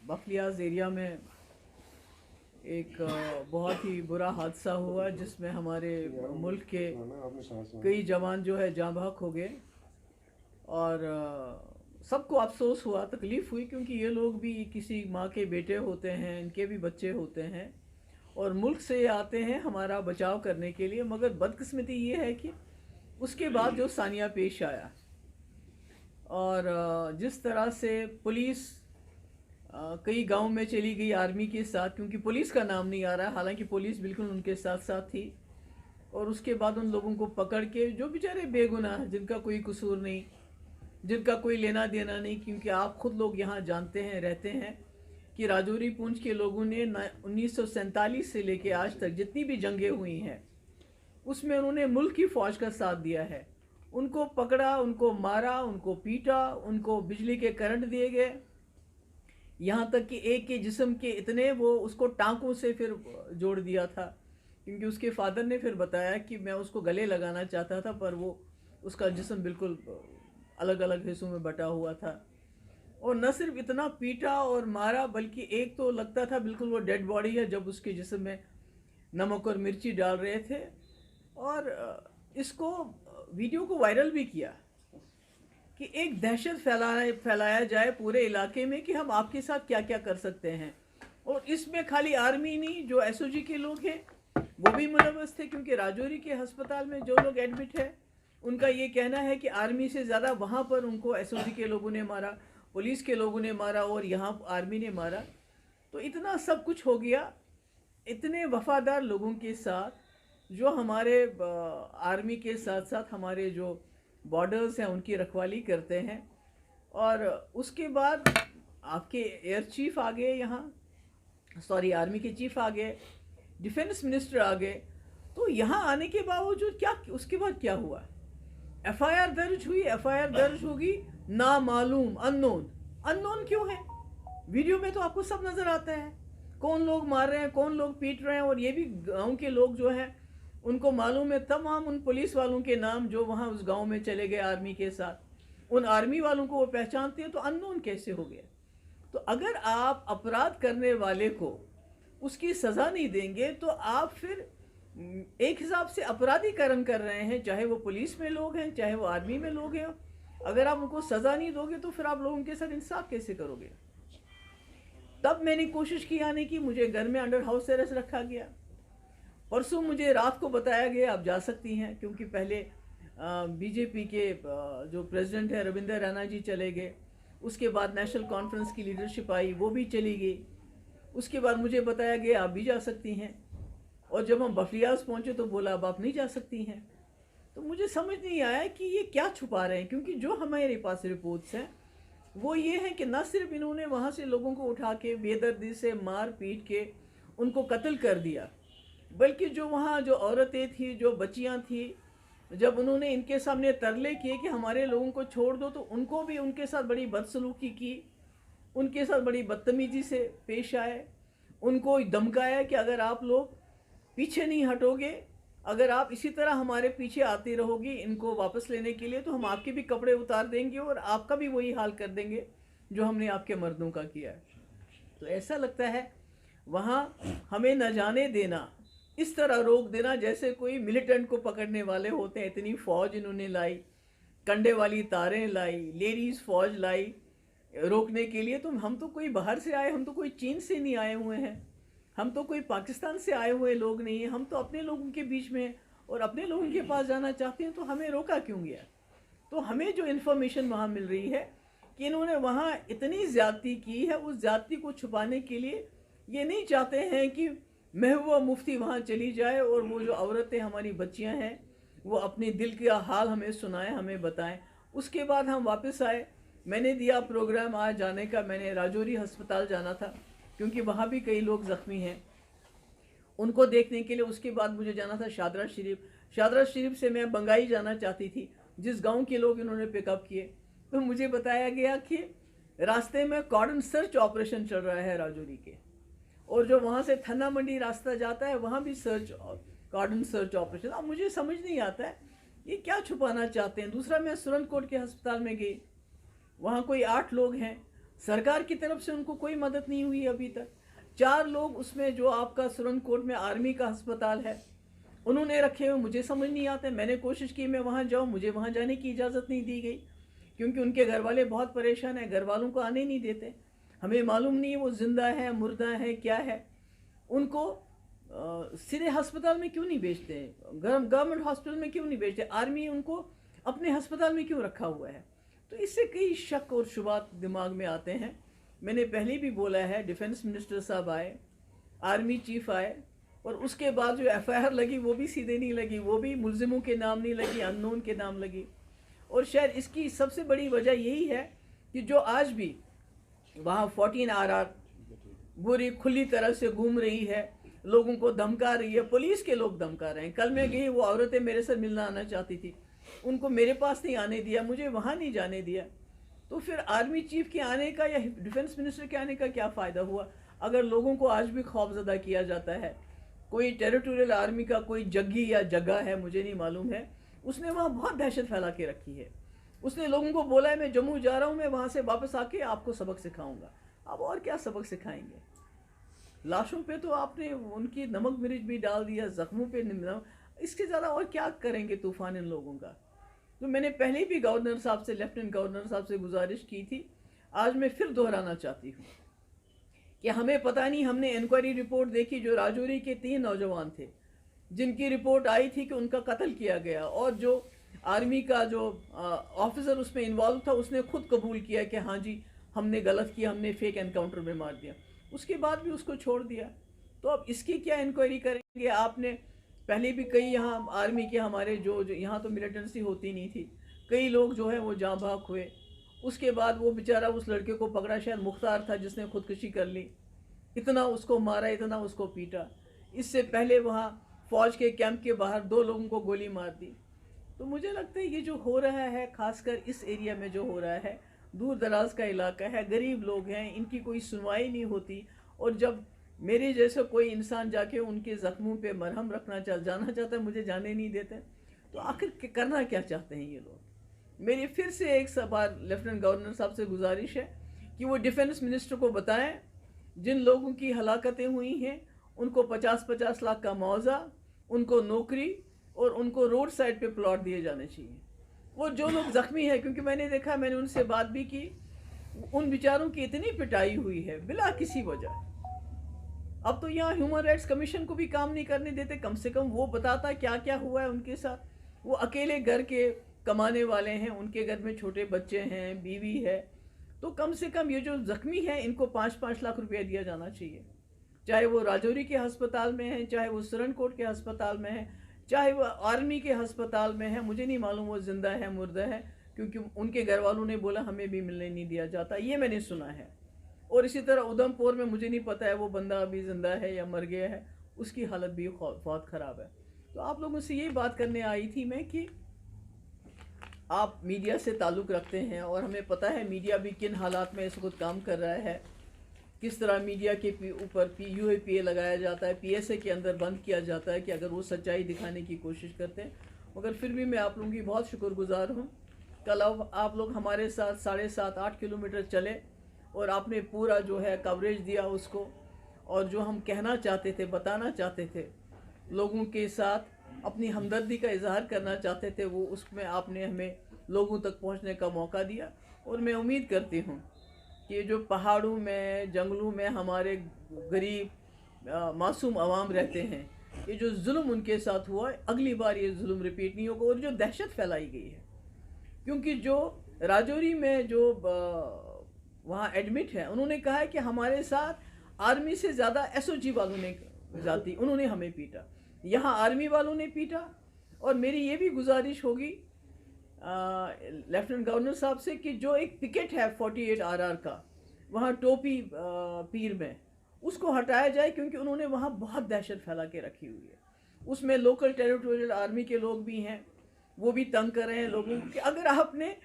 Bafliaz area में एक बहुत ही बुरा हादसा हुआ जिसमें हमारे मुल्क के कई जवान जो है जाँ बहक हो गए। और सबको अफसोस हुआ, तकलीफ़ हुई, क्योंकि ये लोग भी किसी माँ के बेटे होते हैं, इनके भी बच्चे होते हैं और मुल्क से ये आते हैं हमारा बचाव करने के लिए। मगर बदकिस्मती ये है कि उसके बाद जो सानिया पेश आया और जिस तरह से पुलिस कई गांव में चली गई आर्मी के साथ, क्योंकि पुलिस का नाम नहीं आ रहा है, हालांकि पुलिस बिल्कुल उनके साथ साथ थी। और उसके बाद उन लोगों को पकड़ के, जो बेचारे बेगुनाह, जिनका कोई कसूर नहीं, जिनका कोई लेना देना नहीं, क्योंकि आप खुद लोग यहाँ जानते हैं, रहते हैं कि राजौरी पूंछ के लोगों ने 1947 से लेके आज तक जितनी भी जंगें हुई हैं उसमें उन्होंने मुल्क की फ़ौज का साथ दिया है। उनको पकड़ा, उनको मारा, उनको पीटा, उनको बिजली के करंट दिए गए, यहाँ तक कि एक के जिस्म के इतने, वो उसको टाँकों से फिर जोड़ दिया था, क्योंकि उसके फादर ने फिर बताया कि मैं उसको गले लगाना चाहता था पर वो उसका जिस्म बिल्कुल अलग अलग हिस्सों में बटा हुआ था। और न सिर्फ इतना पीटा और मारा, बल्कि एक तो लगता था बिल्कुल वो डेड बॉडी है जब उसके जिस्म में नमक और मिर्ची डाल रहे थे। और इसको वीडियो को वायरल भी किया कि एक दहशत फैलाया जाए पूरे इलाके में कि हम आपके साथ क्या क्या कर सकते हैं। और इसमें खाली आर्मी नहीं, जो एसओजी के लोग हैं वो भी मुलव्वस थे, क्योंकि राजौरी के अस्पताल में जो लोग एडमिट है उनका ये कहना है कि आर्मी से ज़्यादा वहाँ पर उनको एसओजी के लोगों ने मारा, पुलिस के लोगों ने मारा और यहाँ आर्मी ने मारा। तो इतना सब कुछ हो गया इतने वफादार लोगों के साथ, जो हमारे आर्मी के साथ साथ हमारे जो बॉर्डर्स हैं उनकी रखवाली करते हैं। और उसके बाद आपके एयर चीफ आ गए यहाँ, सॉरी आर्मी के चीफ आ गए, डिफेंस मिनिस्टर आ गए। तो यहाँ आने के बावजूद क्या उसके बाद क्या हुआ? एफआईआर दर्ज हुई, एफआईआर दर्ज होगी, नामालूम, अननोन क्यों है? वीडियो में तो आपको सब नज़र आता है, कौन लोग मार रहे हैं, कौन लोग पीट रहे हैं। और ये भी गांव के लोग जो हैं उनको मालूम है तमाम उन पुलिस वालों के नाम जो वहाँ उस गांव में चले गए आर्मी के साथ, उन आर्मी वालों को वो पहचानते हैं। तो अननोन कैसे हो गया? तो अगर आप अपराध करने वाले को उसकी सज़ा नहीं देंगे तो आप फिर एक हिसाब से अपराधीकरण कर रहे हैं, चाहे वो पुलिस में लोग हैं, चाहे वो आर्मी में लोग हैं। अगर आप उनको सज़ा नहीं दोगे तो फिर आप लोगों के साथ इंसाफ कैसे करोगे? तब मैंने कोशिश की आने की, मुझे घर में अंडर हाउस अरेस्ट रखा गया। परसों मुझे रात को बताया गया आप जा सकती हैं, क्योंकि पहले बीजेपी के जो प्रेसिडेंट है रविंदर रैना जी चले गए, उसके बाद नेशनल कॉन्फ्रेंस की लीडरशिप आई, वो भी चली गई। उसके बाद मुझे बताया गया आप भी जा सकती हैं। और जब हम बफलियाज पहुँचे तो बोला अब आप नहीं जा सकती हैं। तो मुझे समझ नहीं आया कि ये क्या छुपा रहे हैं, क्योंकि जो हमारे पास रिपोर्ट्स हैं वो ये हैं कि न सिर्फ इन्होंने वहाँ से लोगों को उठा के बेदर्दी से मार पीट के उनको कत्ल कर दिया, बल्कि जो वहाँ जो औरतें थी, जो बच्चियाँ थी, जब उन्होंने इनके सामने तरले किए कि हमारे लोगों को छोड़ दो, तो उनको भी उनके साथ बड़ी बदसलूकी की, उनके साथ बड़ी बदतमीजी से पेश आए, उनको धमकाया कि अगर आप लोग पीछे नहीं हटोगे, अगर आप इसी तरह हमारे पीछे आती रहोगी इनको वापस लेने के लिए, तो हम आपके भी कपड़े उतार देंगे और आपका भी वही हाल कर देंगे जो हमने आपके मर्दों का किया है। तो ऐसा लगता है वहाँ हमें न जाने देना, इस तरह रोक देना जैसे कोई मिलिटेंट को पकड़ने वाले होते हैं। इतनी फ़ौज इन्होंने लाई, कंडे वाली तारें लाई, लेडीज़ फ़ौज लाई रोकने के लिए। तो हम तो कोई बाहर से आए, हम तो कोई चीन से नहीं आए हुए हैं, हम तो कोई पाकिस्तान से आए हुए लोग नहीं हैं, हम तो अपने लोगों के बीच में और अपने लोगों के पास जाना चाहते हैं। तो हमें रोका क्यों गया? तो हमें जो इन्फॉर्मेशन वहाँ मिल रही है कि इन्होंने वहाँ इतनी ज़्यादती की है, उस ज़्यादती को छुपाने के लिए ये नहीं चाहते हैं कि महबूबा मुफ्ती वहाँ चली जाए और वो जो औरतें हमारी बच्चियाँ हैं वो अपने दिल का हाल हमें सुनाएं, हमें बताएं। उसके बाद हम वापस आए। मैंने दिया प्रोग्राम आज जाने का, मैंने राजौरी अस्पताल जाना था क्योंकि वहाँ भी कई लोग ज़ख्मी हैं, उनको देखने के लिए। उसके बाद मुझे जाना था शादरा शरीफ। शादरा शरीफ से मैं बंगाई जाना चाहती थी, जिस गांव के लोग इन्होंने पिकअप किए। तो मुझे बताया गया कि रास्ते में कॉर्डन सर्च ऑपरेशन चल रहा है राजौरी के, और जो वहाँ से थन्ना मंडी रास्ता जाता है वहाँ भी कॉर्डन सर्च ऑपरेशन। अब मुझे समझ नहीं आता है ये क्या छुपाना चाहते हैं। दूसरा, मैं सुरनकोट के अस्पताल में गई, वहाँ कोई 8 लोग हैं, सरकार की तरफ से उनको कोई मदद नहीं हुई अभी तक। 4 लोग उसमें, जो आपका सुरनकोट में आर्मी का अस्पताल है, उन्होंने रखे हुए, मुझे समझ नहीं आता। मैंने कोशिश की मैं वहाँ जाऊँ, मुझे वहाँ जाने की इजाज़त नहीं दी गई, क्योंकि उनके घर वाले बहुत परेशान हैं, घर वालों को आने नहीं देते। हमें मालूम नहीं है वो ज़िंदा है, मुर्दा है, क्या है। उनको सीधे अस्पताल में क्यों नहीं भेजते, गवर्नमेंट हॉस्पिटल में क्यों नहीं भेजते, आर्मी उनको अपने अस्पताल में क्यों रखा हुआ है। तो इससे कई शक और शुबात दिमाग में आते हैं। मैंने पहले भी बोला है, डिफेंस मिनिस्टर साहब आए, आर्मी चीफ आए, और उसके बाद जो एफआईआर लगी वो भी सीधे नहीं लगी, वो भी मुलजिमों के नाम नहीं लगी, अननोन के नाम लगी। और शायद इसकी सबसे बड़ी वजह यही है कि जो आज भी वहाँ 14 RR बुरी खुली तरह से घूम रही है, लोगों को धमका रही है, पुलिस के लोग धमका रहे हैं। कल मैं गई, वो औरतें मेरे से मिलना आना चाहती थी, उनको मेरे पास नहीं आने दिया, मुझे वहाँ नहीं जाने दिया। तो फिर आर्मी चीफ के आने का या डिफेंस मिनिस्टर के आने का क्या फ़ायदा हुआ, अगर लोगों को आज भी खौफजदा किया जाता है। कोई टेरिटोरियल आर्मी का कोई जग्गी या जगह है, मुझे नहीं मालूम है, उसने वहाँ बहुत दहशत फैला के रखी है। उसने लोगों को बोला है मैं जम्मू जा रहा हूँ, मैं वहाँ से वापस आके आपको सबक सिखाऊंगा। अब और क्या सबक सिखाएंगे। लाशों पे तो आपने उनकी नमक मिर्च भी डाल दिया, जख्मों पे नमक, इसके ज़्यादा और क्या करेंगे तूफान इन लोगों का। तो मैंने पहले भी गवर्नर साहब से, लेफ्टिनेंट गवर्नर साहब से गुजारिश की थी, आज मैं फिर दोहराना चाहती हूँ कि हमें पता नहीं, हमने इंक्वायरी रिपोर्ट देखी, जो राजौरी के 3 नौजवान थे जिनकी रिपोर्ट आई थी कि उनका कत्ल किया गया, और जो आर्मी का जो ऑफिसर उसमें इन्वॉल्व था, उसने खुद कबूल किया कि हाँ जी हमने गलत किया, हमने फेक एनकाउंटर में मार दिया। उसके बाद भी उसको छोड़ दिया। तो अब इसकी क्या इंक्वायरी करेंगे। आपने पहले भी कई यहाँ आर्मी के हमारे जो यहाँ तो मिलिटेंसी होती नहीं थी, कई लोग जो है वो जाँ भाग हुए। उसके बाद वो बेचारा, उस लड़के को पकड़ा, शायद मुख्तार था, जिसने खुदकुशी कर ली। इतना उसको मारा, इतना उसको पीटा। इससे पहले वहाँ फौज के कैंप के बाहर 2 लोगों को गोली मार दी। तो मुझे लगता है ये जो हो रहा है, खासकर इस एरिया में जो हो रहा है, दूर दराज का इलाका है, गरीब लोग हैं, इनकी कोई सुनवाई नहीं होती। और जब मेरे जैसे कोई इंसान जाके उनके ज़ख्मों पे मरहम जाना चाहता है, मुझे जाने नहीं देते। तो आखिर करना क्या चाहते हैं ये लोग। मेरी फिर से एक बार लेफ्टिनेंट गवर्नर साहब से गुजारिश है कि वो डिफेंस मिनिस्टर को बताएं, जिन लोगों की हलाकतें हुई हैं उनको 50-50 लाख का मुआवजा, उनको नौकरी, और उनको रोड साइड पे प्लॉट दिए जाने चाहिए। वो जो लोग ज़ख्मी हैं, क्योंकि मैंने देखा, मैंने उनसे बात भी की, उन बेचारों की इतनी पिटाई हुई है बिला किसी वजह। अब तो यहाँ ह्यूमन राइट्स कमीशन को भी काम नहीं करने देते, कम से कम वो बताता क्या क्या हुआ है उनके साथ। वो अकेले घर के कमाने वाले हैं, उनके घर में छोटे बच्चे हैं, बीवी है। तो कम से कम ये जो ज़ख्मी है, इनको 5-5 लाख रुपया दिया जाना चाहिए। चाहे वो राजौरी के अस्पताल में है, चाहे वो सुरनकोट के अस्पताल में है, चाहे वो आर्मी के अस्पताल में है। मुझे नहीं मालूम वो ज़िंदा है मुर्दा है, क्योंकि उनके घर वालों ने बोला हमें भी मिलने नहीं दिया जाता, ये मैंने सुना है। और इसी तरह उधमपुर में मुझे नहीं पता है वो बंदा अभी ज़िंदा है या मर गया है, उसकी हालत भी बहुत ख़राब है। तो आप लोगों से यही बात करने आई थी मैं कि आप मीडिया से ताल्लुक़ रखते हैं, और हमें पता है मीडिया भी किन हालात में इस वक्त काम कर रहा है, किस तरह मीडिया के ऊपर UAPA लगाया जाता है, PSA के अंदर बंद किया जाता है कि अगर वो सच्चाई दिखाने की कोशिश करते हैं। मगर फिर भी मैं आप लोगों की बहुत शुक्रगुजार हूँ। कल आप लोग हमारे साथ 7.5-8 किलोमीटर चले, और आपने पूरा जो है कवरेज दिया उसको, और जो हम कहना चाहते थे, बताना चाहते थे, लोगों के साथ अपनी हमदर्दी का इजहार करना चाहते थे, वो उसमें आपने हमें लोगों तक पहुँचने का मौका दिया। और मैं उम्मीद करती हूँ कि जो पहाड़ों में, जंगलों में हमारे गरीब मासूम आवाम रहते हैं, ये जो जुल्म उनके साथ हुआ है, अगली बार ये जुल्म रिपीट नहीं होगा। और जो दहशत फैलाई गई है, क्योंकि जो राजौरी में जो वहाँ एडमिट है, उन्होंने कहा है कि हमारे साथ आर्मी से ज़्यादा SOG वालों ने उन्होंने हमें पीटा, यहाँ आर्मी वालों ने पीटा। और मेरी ये भी गुजारिश होगी लेफ्टिनेंट गवर्नर साहब से कि जो एक पिकेट है 48 RR का वहाँ टोपी पीर में, उसको हटाया जाए, क्योंकि उन्होंने वहाँ बहुत दहशत फैला के रखी हुई है। उसमें लोकल टेरिटोरियल आर्मी के लोग भी हैं, वो भी तंग कर रहे हैं लोगों को कि अगर आपने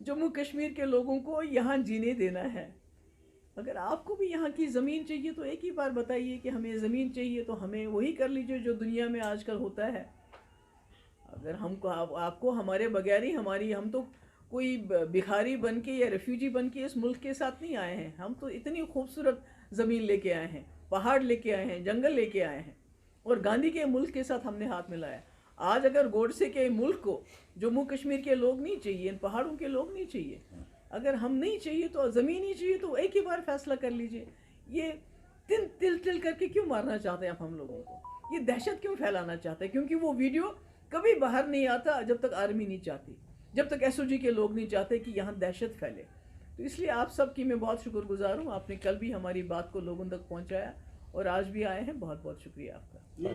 जम्मू कश्मीर के लोगों को यहाँ जीने देना है, अगर आपको भी यहाँ की ज़मीन चाहिए, तो एक ही बार बताइए कि हमें ज़मीन चाहिए, तो हमें वही कर लीजिए जो दुनिया में आजकल होता है। अगर हमको आपको हमारे बगैर ही हम तो कोई भिखारी बन के या रेफ्यूजी बन के इस मुल्क के साथ नहीं आए हैं। हम तो इतनी खूबसूरत ज़मीन लेके आए हैं, पहाड़ लेके आए हैं, जंगल लेके आए हैं, और गांधी के मुल्क के साथ हमने हाथ मिलाया। आज अगर गोडसे के मुल्क को जम्मू कश्मीर के लोग नहीं चाहिए, इन पहाड़ों के लोग नहीं चाहिए, अगर हम नहीं चाहिए तो ज़मीन ही चाहिए, तो एक ही बार फैसला कर लीजिए। ये तिल तिल करके क्यों मारना चाहते हैं आप हम लोगों को? ये दहशत क्यों फैलाना चाहते हैं? क्योंकि वो वीडियो कभी बाहर नहीं आता जब तक आर्मी नहीं चाहती, जब तक एसओजी के लोग नहीं चाहते कि यहाँ दहशत फैले। तो इसलिए आप सब की मैं बहुत शुक्रगुजार हूँ। आपने कल भी हमारी बात को लोगों तक पहुँचाया और आज भी आए हैं, बहुत बहुत शुक्रिया आपका।